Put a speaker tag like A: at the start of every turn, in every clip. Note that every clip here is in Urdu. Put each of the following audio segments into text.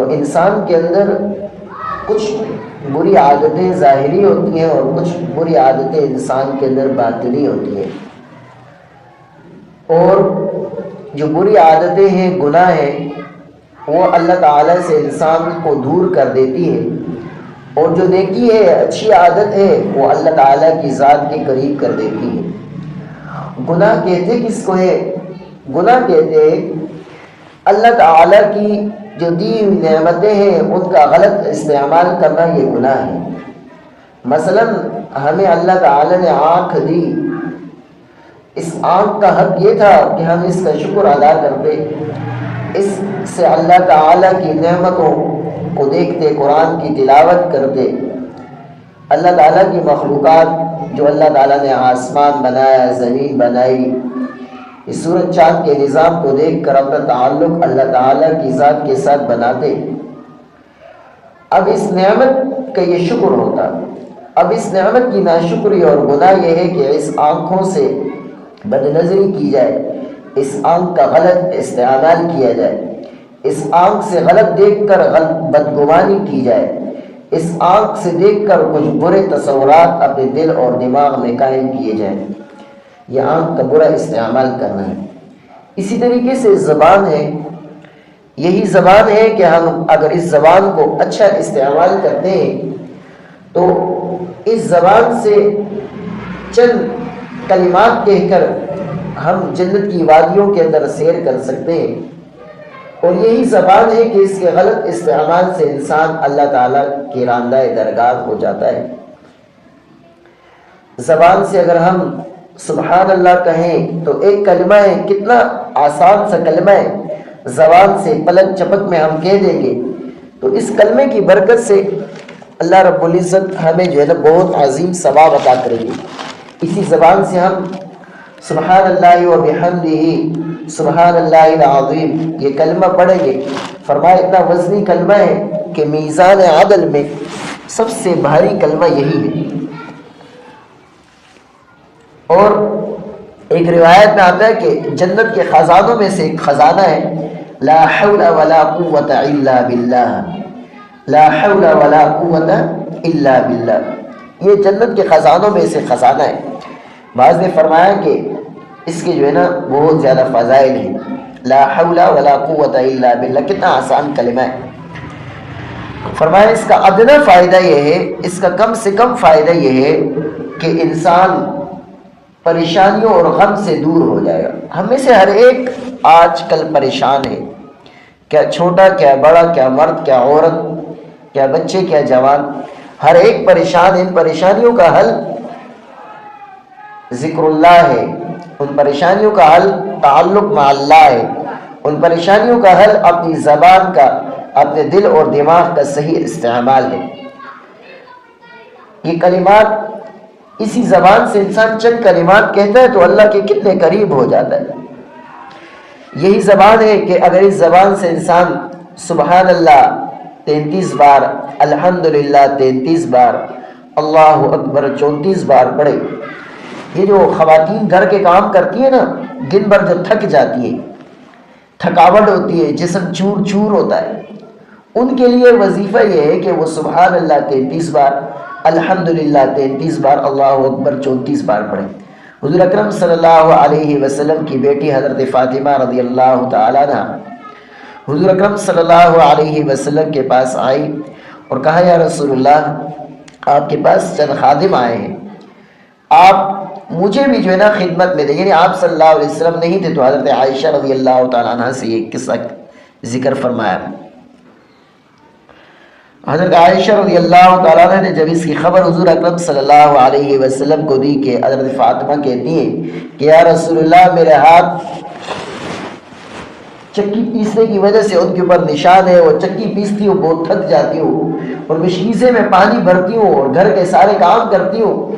A: اور انسان کے اندر کچھ بری عادتیں ظاہری ہوتی ہیں اور کچھ بری عادتیں انسان کے اندر باطنی ہوتی ہیں، اور جو بری عادتیں ہیں، گناہ ہیں، وہ اللہ تعالیٰ سے انسان کو دور کر دیتی ہے، اور جو نیکی ہے، اچھی عادت ہے، وہ اللہ تعالیٰ کی ذات کے قریب کر دیتی ہے۔ گناہ کہتے کس کو ہے؟ گناہ کہتے ہیں اللہ تعالیٰ کی جو دی ہوئی نعمتیں ہیں ان کا غلط استعمال کرنا، یہ گناہ ہے۔ مثلا ہمیں اللہ تعالیٰ نے آنکھ دی، اس آنکھ کا حق یہ تھا کہ ہم اس کا شکر ادا کرتے، اس سے اللہ تعالیٰ کی نعمتوں کو دیکھتے، قرآن کی تلاوت کرتے، اللہ تعالیٰ کی مخلوقات جو اللہ تعالیٰ نے آسمان بنایا، زمین بنائی، اس سورج چاند کے نظام کو دیکھ کر اپنا تعلق اللہ تعالیٰ کی ذات کے ساتھ بناتے۔ اب اس نعمت کا یہ شکر ہوتا، اب اس نعمت کی ناشکری اور گناہ یہ ہے کہ اس آنکھوں سے بد نظری کی جائے، اس آنکھ کا غلط استعمال کیا جائے، اس آنکھ سے غلط دیکھ کر بدگمانی کی جائے، اس آنکھ سے دیکھ کر کچھ برے تصورات اپنے دل اور دماغ میں قائم کیے جائیں۔ یہ آنکھ کا برا استعمال کرنا ہے۔ اسی طریقے سے زبان ہے، یہی زبان ہے کہ ہم اگر اس زبان کو اچھا استعمال کرتے ہیں تو اس زبان سے چند کلمات کہہ کر ہم جنت کی وادیوں کے اندر سیر کر سکتے ہیں، اور یہی زبان ہے کہ اس کے غلط استعمال سے انسان اللہ تعالیٰ کی راندہ درگاہ ہو جاتا ہے۔ زبان سے اگر ہم سبحان اللہ کہیں تو ایک کلمہ ہے، کتنا آسان سا کلمہ ہے، زبان سے پلک چپک میں ہم کہہ دیں گے تو اس کلمے کی برکت سے اللہ رب العزت ہمیں جو ہے نا بہت عظیم ثواب عطا کرے گی۔ اسی زبان سے ہم سبحان اللہ و بحمدہ سبحان اللہ العظیم یہ کلمہ پڑھیں گے، فرمایا اتنا وزنی کلمہ ہے کہ میزان عدل میں سب سے بھاری کلمہ یہی ہے۔ اور ایک روایت میں آتا ہے کہ جنت کے خزانوں میں سے ایک خزانہ ہے لا حول ولا قوت الا باللہ، لا حول ولا قوت الا باللہ، یہ جنت کے خزانوں میں سے خزانہ ہے۔ بعض نے فرمایا کہ اس کے جو ہے نا بہت زیادہ فضائل ہیں، لا حول ولا قوت الا باللہ، کتنا آسان کلمہ ہے۔ فرمایا اس کا ادنا فائدہ یہ ہے، اس کا کم سے کم فائدہ یہ ہے کہ انسان پریشانیوں اور غم سے دور ہو جائے گا۔ ہم میں سے ہر ایک آج کل پریشان ہے، کیا چھوٹا کیا بڑا، کیا مرد کیا عورت، کیا بچے کیا جوان، ہر ایک پریشان ہے۔ ان پریشانیوں کا حل ذکر اللہ ہے، ان پریشانیوں کا حل تعلق مع اللہ ہے، ان پریشانیوں کا حل اپنی زبان کا، اپنے دل اور دماغ کا صحیح استعمال ہے۔ یہ کلمات، اسی زبان سے انسان چند کلمات کہتا ہے تو اللہ کے کتنے قریب ہو جاتا ہے۔ یہی زبان ہے کہ اگر اس زبان سے انسان سبحان اللہ 33 بار، الحمدللہ 33 بار، اللہ اکبر 34 بار پڑھے۔ یہ جو خواتین گھر کے کام کرتی ہیں نا، دن بھر جو تھک جاتی ہیں، تھکاوٹ ہوتی ہے، جسم چور چور ہوتا ہے، ان کے لیے وظیفہ یہ ہے کہ وہ سبحان اللہ 33 بار، الحمدللہ 33 بار، اللہ اکبر 34 بار پڑھیں۔ حضور اکرم صلی اللہ علیہ وسلم کی بیٹی حضرت فاطمہ رضی اللہ تعالیٰ عنہ حضور اکرم صلی اللہ علیہ وسلم کے پاس آئی اور کہا یا رسول اللہ آپ کے پاس چند خادم آئے ہیں، آپ مجھے بھی جو ہے نا خدمت میں دیں، یعنی آپ صلی اللہ علیہ وسلم نہیں تھے تو حضرت عائشہ رضی اللہ تعالیٰ عنہ سے یہ قصہ ذکر فرمایا۔ حضرت عائشہ رضی اللہ تعالیٰ عنہ نے جب اس کی خبر حضور اکرم صلی اللہ علیہ وسلم کو دی کہ حضرت فاطمہ کہتی ہیں کہ یا رسول اللہ میرے ہاتھ چکی پیسنے کی وجہ سے ان کے اوپر نشان ہے، وہ چکی پیستی ہوں بہت تھک جاتی ہوں اور مشکیزے میں پانی بھرتی ہوں اور گھر کے سارے کام کرتی ہوں،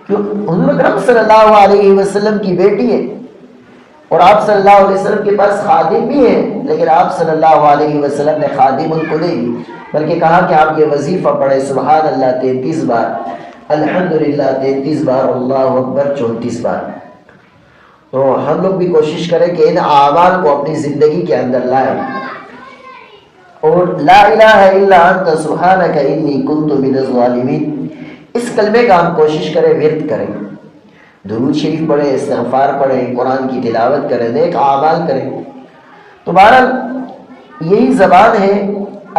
A: حضور اکرم صلی اللہ علیہ وسلم کی بیٹی ہے اور آپ صلی اللہ علیہ وسلم کے پاس خادم بھی ہیں، لیکن آپ صلی اللہ علیہ وسلم نے خادم ان کو نہیں بلکہ کہا کہ آپ یہ وظیفہ پڑھیں سبحان اللہ 33 بار، الحمدللہ 33 بار، اللہ اکبر 34 بار۔ تو ہم لوگ بھی کوشش کریں کہ ان اعمال کو اپنی زندگی کے اندر لائیں اور لا الہ الا انت سبحانک انی کنت من الظالمین، اس کلمے کا ہم کوشش کریں، ورد کریں، درود شریف پڑھیں، استغفار پڑھیں، قرآن کی تلاوت کریں، نیک اعمال کریں۔ تو بہرحال یہی زبان ہے،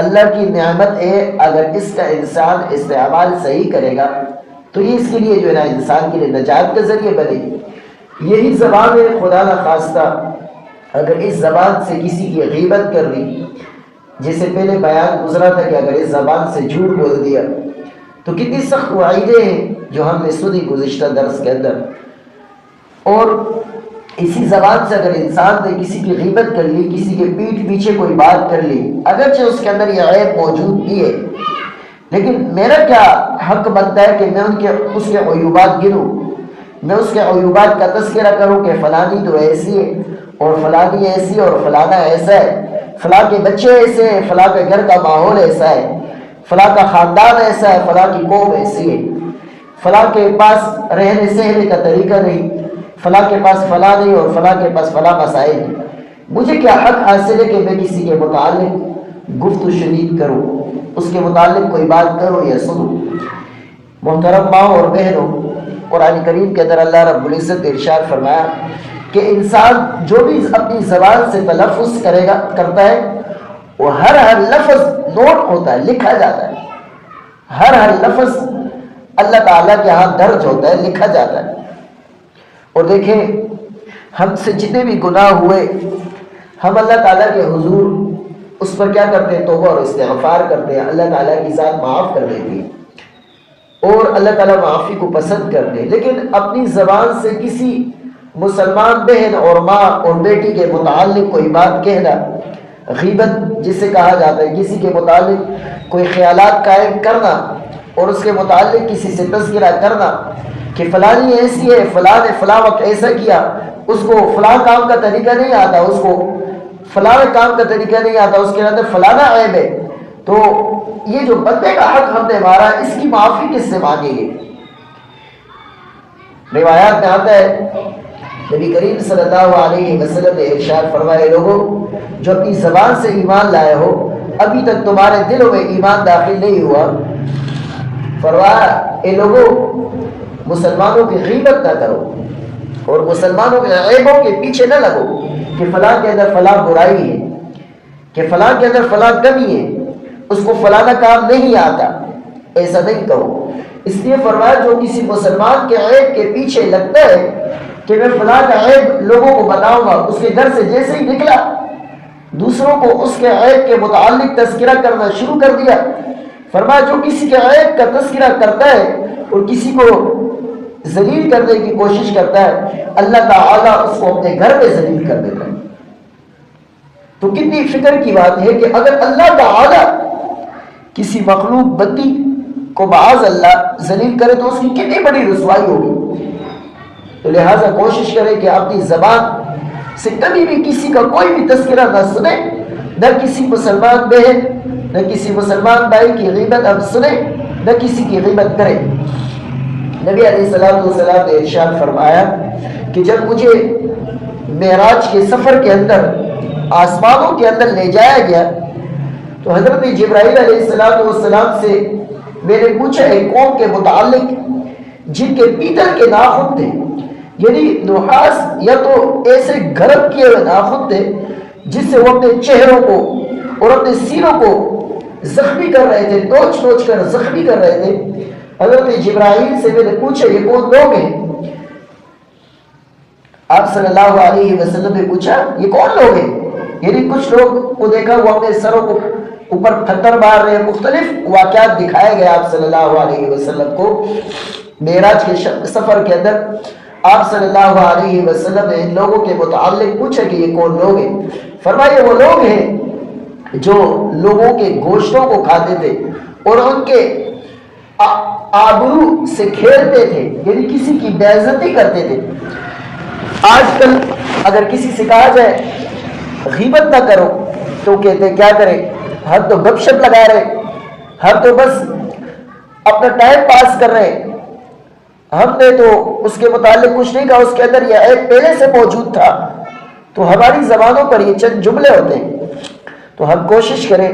A: اللہ کی نعمت ہے، اگر اس کا انسان استعمال صحیح کرے گا تو یہ اس کے لیے جو ہے نا انسان کے لیے نجات کا ذریعہ بنے گی۔ یہی زبان ہے، خدا نہ خواستہ اگر اس زبان سے کسی کی غیبت کر دی، جیسے پہلے بیان گزرا تھا کہ اگر اس زبان سے جھوٹ بول دیا تو کتنی سخت وعیدیں ہیں جو ہم نے سنی گزشتہ درس کے اندر۔ اور اسی زبان سے اگر انسان نے کسی کی غیبت کر لی، کسی کے پیٹھ پیچھے کوئی بات کر لی، اگرچہ اس کے اندر یہ عیب موجود بھی ہے، لیکن میرا کیا حق بنتا ہے کہ میں اس کے عیوبات گنوں، میں اس کے عیوبات کا تذکرہ کروں کہ فلانی تو ایسی ہے اور فلانی ایسی ہے اور فلانا ایسا ہے، فلاں کے بچے ایسے ہیں، فلاں کے گھر کا ماحول ایسا ہے، فلاں کا خاندان ایسا ہے، فلاں کی قوم ایسی ہے، فلاں کے پاس رہنے سہنے کا طریقہ نہیں، فلاں کے پاس فلاں نہیں اور فلاں کے پاس فلاں مسائل نہیں۔ مجھے کیا حق حاصل ہے کہ میں کسی کے متعلق گفت و شنید کروں، اس کے متعلق کوئی بات کروں یا سنوں؟ محترم ماں اور بہنوں، قرآن کریم کے اندر اللہ رب العزت نے ارشاد فرمایا کہ انسان جو بھی اپنی زبان سے تلفظ کرتا ہے وہ ہر لفظ نوٹ ہوتا ہے، لکھا جاتا ہے، ہر لفظ اللہ تعالیٰ کے ہاں درج ہوتا ہے، لکھا جاتا ہے۔ اور دیکھیں ہم سے جتنے بھی گناہ ہوئے ہم اللہ تعالیٰ کے حضور اس پر کیا کرتے ہیں؟ توبہ اور استغفار کرتے ہیں، اللہ تعالیٰ کی ذات معاف کر دیتی ہے اور اللہ تعالیٰ معافی کو پسند کرتے ہیں۔ لیکن اپنی زبان سے کسی مسلمان بہن اور ماں اور بیٹی کے متعلق کوئی بات کہنا، غیبت جسے کہا جاتا ہے، کسی کے متعلق کوئی خیالات قائم کرنا اور اس کے متعلق کسی سے تذکرہ کرنا کہ فلانی ایسی ہے، فلاں نے فلاں وقت ایسا کیا، اس کو فلاں کام کا طریقہ نہیں آتا، اس کو فلاں کام کا طریقہ نہیں آتا، اس کے اندر فلانا عیب ہے، تو یہ جو بندے کا حق ہم نے مارا، اس کی معافی کس سے مانگیں گے؟ روایات میں آتا ہے نبی کریم صلی اللہ علیہ وسلم نے ارشاد فرمائے، لوگوں جو اپنی زبان سے ایمان لائے ہو، ابھی تک تمہارے دلوں میں ایمان داخل نہیں ہوا، فرمایا اے لوگوں مسلمانوں کی غیبت نہ کرو اور مسلمانوں کے عیبوں کے پیچھے نہ لگو کہ فلاں کے اندر فلاں برائی ہے، کہ فلاں کے اندر فلاں کمی ہے، اس کو فلانا کام نہیں آتا، ایسا نہیں کہو۔ اس لیے فرمایا جو کسی مسلمان کے عیب کے پیچھے لگتا ہے کہ میں فلاں کا عیب لوگوں کو بتاؤں گا، اس کے گھر سے جیسے ہی نکلا دوسروں کو اس کے عیب کے متعلق تذکرہ کرنا شروع کر دیا۔ فرمایا جو کسی کے عیب کا تذکرہ کرتا ہے اور کسی کو ذلیل کرنے کی کوشش کرتا ہے، اللہ تعالیٰ اس کو اپنے گھر میں ذلیل کر دیتا ہے۔ تو کتنی فکر کی بات ہے کہ اگر اللہ تعالیٰ کسی مخلوق بندی کو معاذ اللہ ذلیل کرے تو اس کی کتنی بڑی رسوائی ہوگی۔ تو لہٰذا کوشش کریں کہ اپنی زبان سے کبھی بھی کسی کا کوئی بھی تذکرہ نہ سنیں، نہ کسی مسلمان بہن نہ کسی مسلمان بھائی کی غیبت ہم سنیں، نہ کسی کی غیبت کریں۔ نبی علیہ السلام نے ارشاد فرمایا کہ جب مجھے معراج کے سفر کے اندر آسمانوں کے اندر لے جایا گیا تو حضرت جبرائیل علیہ السلام سے میں نے پوچھا ایک قوم کے متعلق جن کے پیتل کے ناخن تھے، یعنی نحاس یا تو ایسے گرم کیے ہوئے ناخن تھے جس سے وہ اپنے چہروں کو اور اپنے سینوں کو زخمی کر رہے تھے، نوچ نوچ کر زخمی کر رہے تھے۔ حضرت جبرائیل سے میں نے پوچھا یہ کون لوگ ہیں؟ آپ صلی اللہ علیہ وسلم نے پوچھا یہ کون لوگ ہیں؟ یعنی کچھ لوگ کو دیکھا وہ اپنے سروں کو اوپر پتھر مار رہے ہیں، مختلف واقعات دکھائے گئے آپ صلی اللہ علیہ وسلم کو معراج کے سفر کے اندر۔ آپ صلی اللہ علیہ وسلم نے ان لوگوں کے متعلق پوچھا کہ یہ کون لوگ ہیں؟ فرمایا وہ لوگ ہیں جو لوگوں کے گوشتوں کو کھاتے تھے اور ان کے آبرو سے کھیلتے تھے، یعنی کسی کی بے عزتی کرتے تھے۔ آج کل اگر کسی سے کہا جائے غیبت نہ کرو تو کہتے ہیں کیا کریں، ہم تو گپ شپ لگا رہے، ہم تو بس اپنا ٹائم پاس کر رہے، ہم نے تو اس کے متعلق کچھ نہیں کہا، اس کے اندر یہ عیب پہلے سے موجود تھا۔ تو ہماری زبانوں پر یہ چند جملے ہوتے ہیں، تو ہم کوشش کریں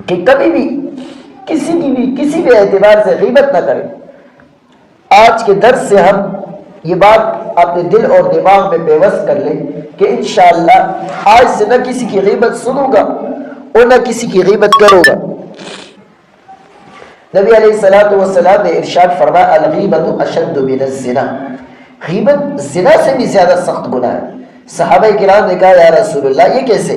A: کہ کبھی بھی کسی بھی اعتبار سے غیبت نہ کریں۔ آج کے درس سے ہم یہ بات اپنے دل اور دماغ میں پیوست کر لیں کہ انشاءاللہ آج سے نہ کسی کی غیبت سنوں گا اور نہ کسی کی غیبت کروں گا۔ نبی علیہ السلام نے ارشاد فرمایا الغیبت اشد من الزنا، غیبت زنا سے بھی زیادہ سخت گناہ ہے۔ صحابہ کرام نے کہا یا رسول اللہ یہ کیسے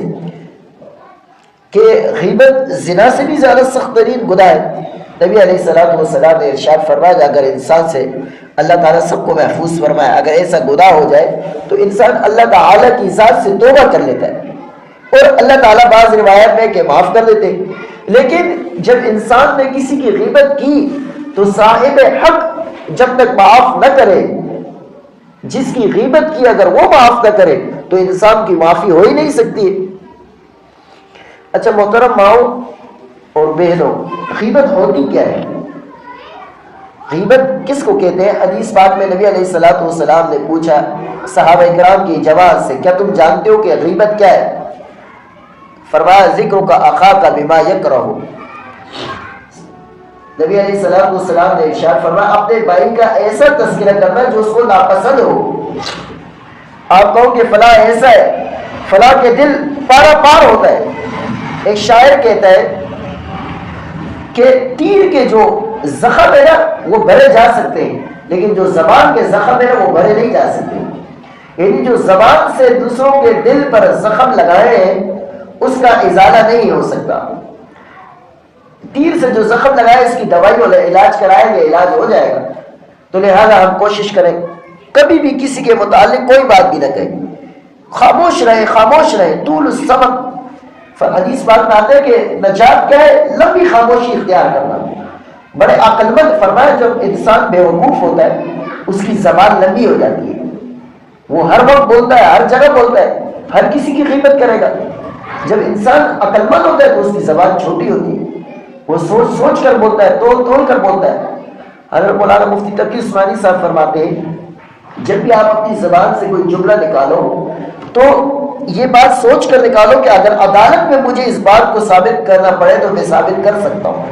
A: کہ غیبت زنا سے بھی زیادہ سخت ترین گناہ ہے؟ نبی علیہ السلام نے ارشاد فرمایا کہ اگر انسان سے اللہ تعالیٰ سب کو محفوظ فرمائے، اگر ایسا گناہ ہو جائے تو انسان اللہ تعالیٰ کی ذات سے توبہ کر لیتا ہے اور اللہ تعالیٰ بعض روایت میں کہ معاف کر دیتے، لیکن جب انسان نے کسی کی غیبت کی تو صاحب حق جب تک معاف نہ کرے، جس کی غیبت کی اگر وہ معاف نہ کرے تو انسان کی معافی ہو ہی نہیں سکتی۔ اچھا محترم ماؤں اور بہنوں، غیبت ہوتی کیا ہے؟ غیبت کس کو کہتے ہیں؟ حدیث پاک میں نبی علیہ السلام نے پوچھا صحابہ کرام کی جواب سے کیا تم جانتے ہو کہ غیبت کیا ہے؟ فرمایا ذکر کا اخاک بما یکرہ، نبی علیہ السلام نے ارشاد فرمایا اپنے بھائی کا ایسا تذکرہ کرنا جو اس کو ناپسند ہو۔ آپ کہو کہ فلاں ایسا ہے، فلاں کے دل پارا پار ہوتا ہے۔ ایک شاعر کہتا ہے کہ تیر کے جو زخم ہے نا وہ بھرے جا سکتے ہیں، لیکن جو زبان کے زخم ہے نا وہ بھرے نہیں جا سکتے۔ یعنی جو زبان سے دوسروں کے دل پر زخم لگائے ہیں اس کا ازالہ نہیں ہو سکتا۔ تیر سے جو زخم لگائے اس کی دوائی والا علاج کرائیں گے، علاج ہو جائے گا۔ تو لہذا ہم کوشش کریں کبھی بھی کسی کے متعلق کوئی بات بھی نہ کہیں، خاموش رہے طول السمت۔ حدیث پاک میں آتا ہے کہ نجات کیا ہے؟ لمبی خاموشی اختیار کرنا۔ بڑے عقل مند فرمایا جب انسان بے وقوف ہوتا ہے اس کی زبان لمبی ہو جاتی ہے، وہ ہر وقت بولتا ہے، ہر جگہ بولتا ہے، ہر کسی کی غیبت کرے گا۔ جب انسان عقل مند ہوتا ہے تو اس کی زبان چھوٹی ہوتی ہے، وہ سوچ کر بولتا ہے، توڑ کر بولتا ہے۔ حضرت مولانا مفتی تقی عثمانی صاحب فرماتے ہیں جب بھی آپ اپنی زبان سے کوئی جملہ نکالو تو یہ بات سوچ کر نکالو کہ اگر عدالت میں مجھے اس بات کو ثابت کرنا پڑے تو میں ثابت کر سکتا ہوں،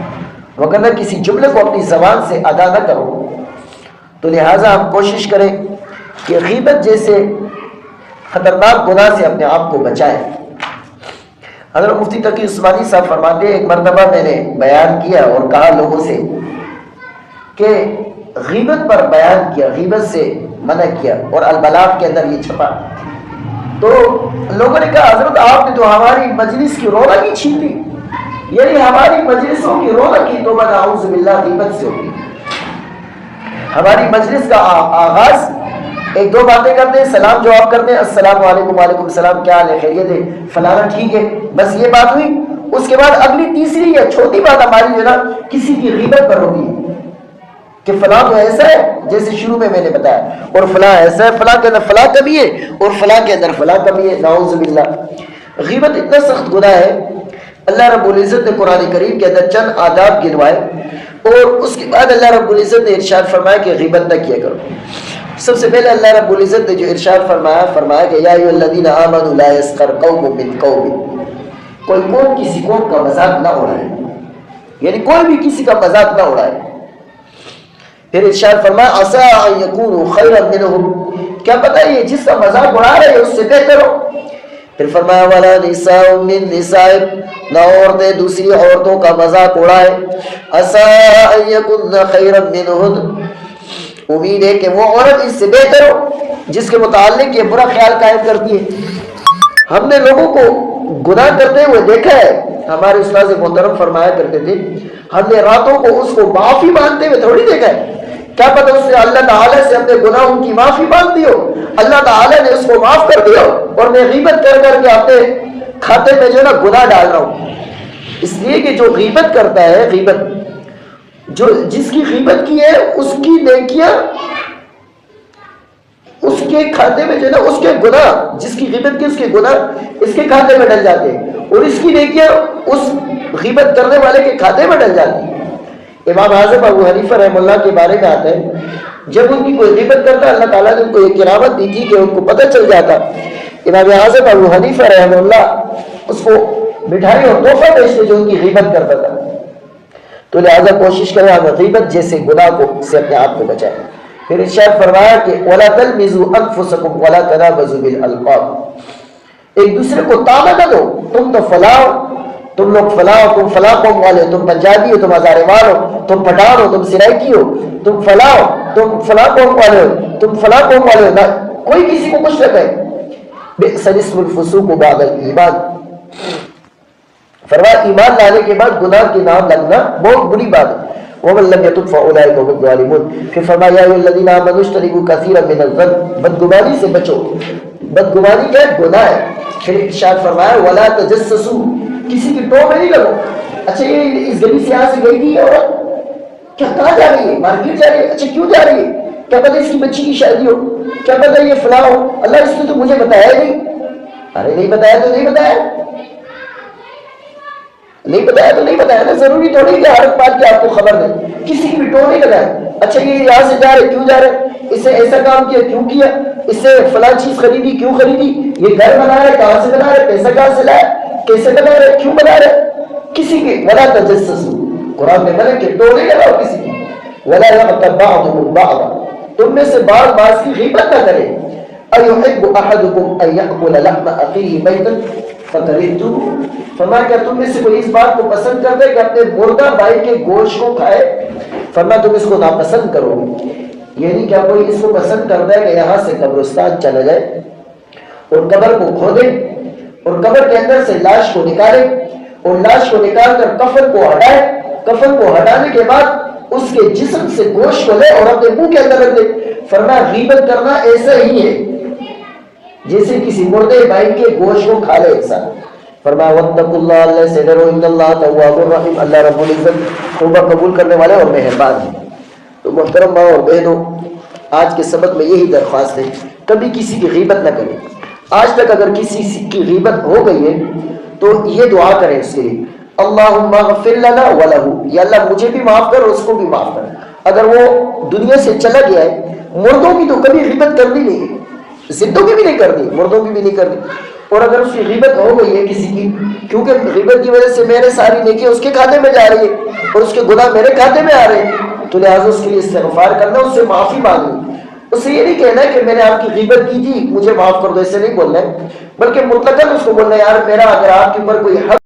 A: وگرنہ کسی جملے کو اپنی زبان سے ادا نہ کرو۔ تو لہٰذا ہم کوشش کریں کہ غیبت جیسے خطرناک گناہ سے اپنے آپ کو بچائیں۔ حضرت مفتی تقی عثمانی صاحب فرماتے ہیں ایک مرتبہ میں نے بیان کیا اور کہا لوگوں سے کہ غیبت پر بیان کیا، غیبت سے منع کیا اور البلاغ کے اندر یہ چھپا، تو لوگوں نے کہا حضرت آپ نے تو ہماری مجلس کی رونق ہی چھین لی، یعنی ہماری مجلسوں کی رونق ہی توبہ نعوذ باللہ غیبت سے ہوگی۔ ہماری مجلس کا آغاز ایک دو باتیں کرتے ہیں، سلام جواب کرتے ہیں، السلام علیکم، وعلیکم السلام، کیا حال ہے، خیریت ہے، فلانا ٹھیک ہے، بس یہ بات ہوئی۔ اس کے بعد اگلی تیسری یا چوتھی بات ہماری جو ہے نا کسی کی غیبت پر ہوتی ہے کہ فلاں تو ایسا ہے جیسے شروع میں نے بتایا، اور فلاں ایسا ہے، فلاں کے اندر فلاں کمی ہے اور فلاں کے اندر فلاں کمی ہے، نعوذ باللہ۔ غیبت اتنا سخت گناہ ہے، اللہ رب العزت نے قرآن کریم کے اندر چند آداب گنوائے اور اس کے بعد اللہ رب العزت نے ارشاد فرمایا کہ غیبت نہ کیا کرو۔ سب سے پہلے اللہ رب العزت نے جو ارشاد فرمایا کہ یا ایھا الذین آمنوا لا یسخر قوم من قوم، کوئی قوم کسی قوم کا مذاق نہ اڑائے، یعنی کوئی بھی کسی کا مذاق نہ اڑائے۔ پھر ارشاد فرمایا عسیٰ ان یکونوا خیرا منہم، کیا پتہ یہ جس کا مذاق اڑا رہے ہیں اس سے بہتر ہو۔ پھر فرمایا ولا نساء من نساء، نہ عورتیں دوسری عورتوں کا مذاق اڑائے، عسیٰ ان یکن خیرا منہن، امید ہے کہ وہ عورت اس سے بہتر ہو جس کے متعلق یہ برا خیال قائم کرتی ہے۔ ہم نے لوگوں کو گناہ کرتے ہوئے دیکھا ہے، ہمارے استاد محترم فرمایا کرتے تھے ہم نے راتوں کو اس کو معافی مانگتے ہوئے تھوڑی دیکھا ہے، کیا پتہ اس نے اللہ تعالیٰ سے اپنے گناہوں کی معافی مانگ دی ہو، اللہ تعالیٰ نے اس کو معاف کر دیا اور میں غیبت کر کے اپنے کھاتے میں جو ہے نا گناہ ڈال رہا ہوں۔ اس لیے کہ جو غیبت کرتا ہے، غیبت جو جس کی غیبت کی ہے اس کی نیکیاں اس کے کھاتے میں جو ہے نا اس کے گناہ، جس کی غیبت کی اس کے گناہ اس کے کھاتے میں ڈل جاتے ہیں اور اس کی نیکیاں اس غیبت کرنے والے کے کھاتے میں ڈل جاتی ہیں۔ امام اعظم ابو حنیفہ رحمہ اللہ کے بارے میں آتا ہے جب ان کی کوئی غیبت کرتا اللہ تعالیٰ نے ان کو ایک کرامت دی تھی کہ ان کو پتہ چل جاتا، امام اعظم ابو حنیفہ رحمہ اللہ اس کو مٹھائی اور تحفہ بیچتے جو ان کی غیبت کرتا تھا. تو لہٰذا کوشش کریں ہم غیبت جیسے گناہ کو سے اپنے آپ کو بچائیں. پھر ارشاد فرمایا کہ وَلَا تَلْمِزُوا أَنفُسَكُمْ وَلَا تَنَابَزُوا بِالْأَلْقَابِ، ایک دوسرے کو تانا نہ دو، تم تو فلاں ہو، تم لوگ فلاں ہو، تم فلاں قوم والے ہو، تم پنجابی ہو، تم ہزارے وال ہو، تم پٹھان ہو، تم سرائکی ہو، تم فلاں ہو، تم فلاں قوم والے ہو، تم فلاں قوم والے ہو، نہ کوئی کسی کو کچھ نہ کہے. بئس الاسم الفسوق بعد الایمان، فرمایا ایمان لانے کے بعد گناہ کے نام لگنا بہت بری بات ہے. ومن لم يتب فاولئک هم الظالمون. پھر فرمایا یا ایھا الذین آمنوا اجتنبوا کثیرا من الظن، بدگمانی سے بچو. بدگمانی کیا ہے؟ گناہ ہے. پھر ارشاد فرمایا ولا تجسسوا، کسی کی ٹو میں نہیں لگو. اچھا یہ اس گلی سے یہاں سے گئی تھی عورت، کیا کہاں جا رہی ہے؟ مارکیٹ جا رہی ہے. اچھا کیوں جا رہی ہے؟ کیا پتہ اس کی بچی کی شادی ہو، کیا پتہ یہ فلاں ہو. اللہ اس نے تو مجھے بتایا ہی نہیں. ارے نہیں بتایا تو نہیں بتایا، نہیں بتایا تو نہیں بتایا نا. ضروری تھوڑی کہ ہر بات کی آپ کو خبر دیں. کسی کی بھی ٹو نہیں لگائے. اچھا یہ یہاں سے جا رہے کیوں جا رہے، اس سے ایسا کام کیا کیوں کیا، اس سے فلاں چیز خریدی کیوں خریدی، یہ گھر بنا رہے کہاں سے بنا رہے، پیسہ کہاں سے لائے، کیسے بنا رہے، کیوں بنا رہے. کسی کی ولا تجسسوا، قرآن میں بنے کہ ٹو نہیں لگاؤ کسی کی. ولا یغتب بعضکم بعضا، تم میں سے بعض کی غیبت نہ کرے. ایحب احدکم ان یاکل لحم اخیہ میتا فکرہتموہ، فرمایا کیا تم میں سے کوئی اس بات کو پسند کرتا ہے کہ اپنے مردہ بھائی کے گوشت کو کھائے. فرمایا تم اس کو ناپسند کرو. یعنی کیا کوئی اس کو پسند کرتا ہے کہ یہاں سے قبرستان چلا جائے اور قبر کو کھودے اور قبر کے اندر سے لاش کو نکالے اور لاش کو نکال کر کفن کو ہٹائے، کفن کو ہٹانے کے بعد اس کے جسم سے گوشت کو لے اور اپنے منہ کے اندر رکھ دے. فرمایا غیبت کرنا ایسا ہی ہے جیسے کسی مردے بھائی کے گوشت کو کھا لے انسان. فرمایا واتقوا اللہ، اللہ سے ڈرو، ان اللہ تواب الرحیم، اللہ رب العزت توبہ قبول کرنے والے اور مہربان ہے. تو محترم ماں اور بہنوں، آج کے سبق میں یہی درخواست ہے، کبھی کسی کی غیبت نہ کریں. آج تک اگر کسی کی غیبت ہو گئی ہے تو یہ دعا کریں اس کے لیے، اللہم اغفر لنا ولہ، یا اللہ مجھے بھی معاف کر اور اس کو بھی معاف کر. اگر وہ دنیا سے چلا گیا ہے، مردوں کی تو کبھی غیبت کرنی نہیں ہے، زندوں کی بھی نہیں کرنی، مردوں کی بھی نہیں کرنی. اور اگر اس کی غیبت ہو گئی ہے کسی کی، کیونکہ غیبت کی وجہ سے میرے ساری نیکی اس کے کھاتے میں جا رہی ہے اور اس کے گناہ میرے کھاتے میں آ رہے ہیں، تو لہٰذا اس کے لیے استغفار کرنا، اس سے معافی مانگنی. اس سے یہ نہیں کہنا کہ میں نے آپ کی غیبت کی تھی مجھے معاف کر دو، ایسے نہیں بولنا ہے، بلکہ مطلقاً اس کو بولنا ہے یار میرا اگر آپ کے اوپر کوئی حق